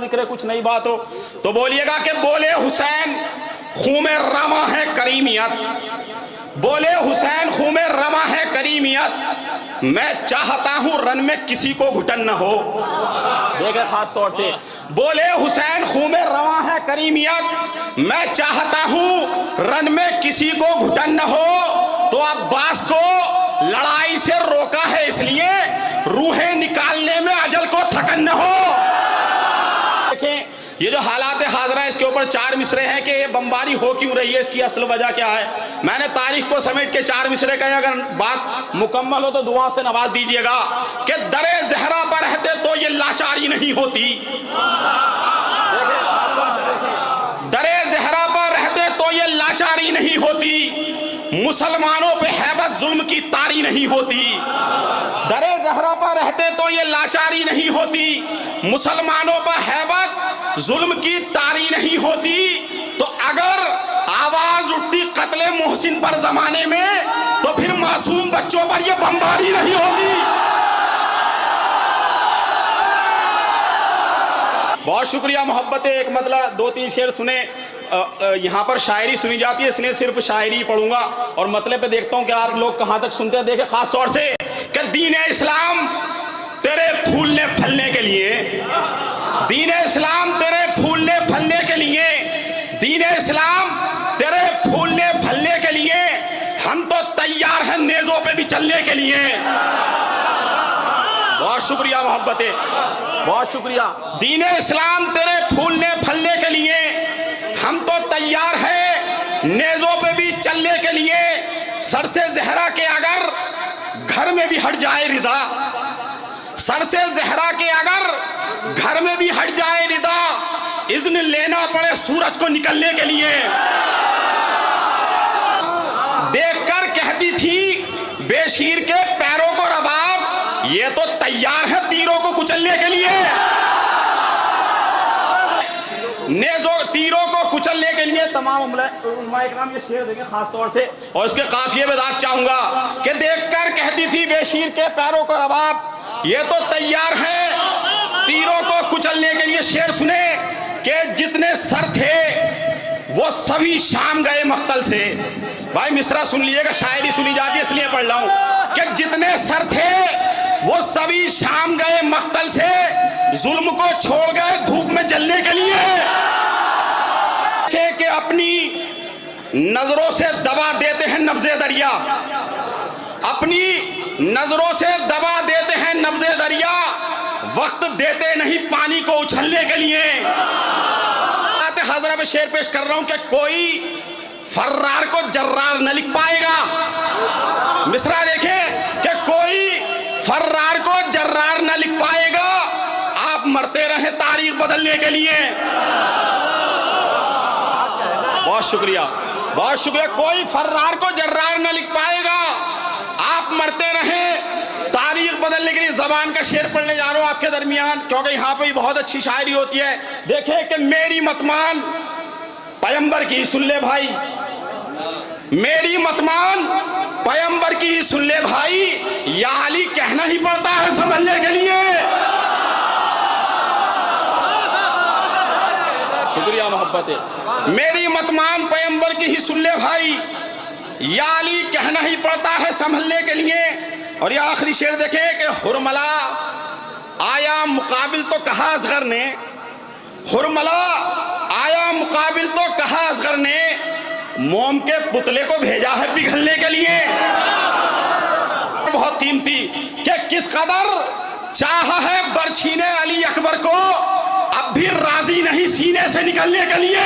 जिक्र कुछ नई बात हो तो बोलिएगा कि बोले हुसैन खून में रमा है करीमियत, बोले हुसैन खून में रमा है करीमियत, मैं चाहता हूं रन में किसी को घुटन न हो। देखे खास तौर से बोले हुसैन खून में रवा है करीमियत, मैं चाहता हूं रन में किसी को घुटन न हो। तो अब्बास को लड़ाई से रोका है इसलिए रूहें निकालने में अजल को थकन न हो। देखें ये जो हालात हाजरा है इसके ऊपर 4 मिसरे हैं कि ये बमबारी हो क्यों रही है, इसकी असल वजह क्या है। मैंने तारीख को समेट के 4 मिसरे कहे, अगर बात मुकम्मल हो तो दुआ से नवाज दीजिएगा कि दरे जहरा पर रहते तो ये लाचारी नहीं होती, दरे जहरा पर रहते तो ये लाचारी नहीं होती, मुसलमानों पे हैबत जुल्म की तारी नहीं होती। दरे जहरा पर रहते तो ये लाचारी नहीं होती, मुसलमानों पर हैबत जुल्म की तारी नहीं होती। तो अगर आवाज उठती कत्ले मोहसिन पर जमाने में तो फिर मासूम बच्चों पर ये बमबारी नहीं होती। बहुत शुक्रिया मोहब्बत। एक मतलब 2-3 शेर सुने, यहाँ पर शायरी सुनी जाती है इसलिए सिर्फ शायरी पढ़ूंगा और मतलब पे देखता हूँ कि आप लोग कहाँ तक सुनते हैं। देखे खास तौर से कि दीन इस्लाम तेरे फूलने फलने के लिए, दीन इस्लाम तेरे फूलने फलने के लिए, दीन इस्लाम तेरे फूलने फलने के लिए हम तो तैयार हैं नेज़ों पे भी चलने के लिए। बहुत शुक्रिया मोहब्बते, बहुत शुक्रिया। दीन इस्लाम तेरे फूलने फलने के लिए हम तो तैयार हैं नेज़ों पे भी चलने के लिए। सर से जहरा के अगर घर में भी हट जाए रिदा, सर से जहरा के अगर घर में भी हट जाए रिदा, इज़्न लेना पड़े सूरज को निकलने के लिए। देखकर कहती थी बेशीर के पैरों को रबाब, ये तो तैयार है तीरों को कुचलने के लिए। नेज़ों तीरों को कुचलने के लिए तमाम उलमा इकराम ये शेर देंगे खास तौर से और इसके काफिये में दाद चाहूंगा कि देखकर कहती थी बेशीर के पैरों को रबाब, ये तो तैयार है तीरों को कुचलने के लिए। शेर सुने कि जितने सर थे वो सभी शाम गए मख्तल से। भाई मिसरा सुन लीजिएगा, शायरी सुनी जाती है इसलिए पढ़ रहा हूं कि जितने सर थे वो सभी शाम गए मख्तल से, जुल्म को छोड़ गए धूप में जलने के लिए। कि अपनी नजरों से दबा देते हैं नब्ज़े दरिया, अपनी नजरों से दबा देते हैं नब्ज़े दरिया, वक्त देते नहीं पानी को उछलने के लिए। हज़रा में शेर पेश कर रहा हूं कि कोई फर्रार को जर्रार न लिख पाएगा। मिसरा देखें कि कोई फर्रार को जर्रार न लिख पाएगा, आप मरते रहे तारीख बदलने के लिए। बहुत शुक्रिया, बहुत शुक्रिया। कोई फर्रार को जर्रार न लिख पाएगा, आप मरते रहे तारीख बदलने के लिए। जबान का शेर पढ़ने जा रहा हूं आपके दरमियान क्योंकि यहाँ पे बहुत अच्छी शायरी होती है। देखें कि मेरी मतमान पैगंबर की सुन ले भाई, मेरी मतमान पैगंबर की सुन ले भाई, या अली कहना ही पड़ता है संभलने के लिए। शुक्रिया मोहब्बते। मेरी मतमान पैगंबर की ही सुन ले भाई, या अली कहना ही पड़ता है संभलने के लिए। और ये आखिरी शेर देखें कि हुरमला आया मुकाबिल तो कहा असगर ने, हुरमला आया मुकाबिल तो कहा असगर ने, मोम के पुतले को भेजा है पिघलने के लिए। बहुत कीमती कि किस कदर चाहा है बरछीने अली अकबर को, अब भी राजी नहीं सीने से निकलने के लिए।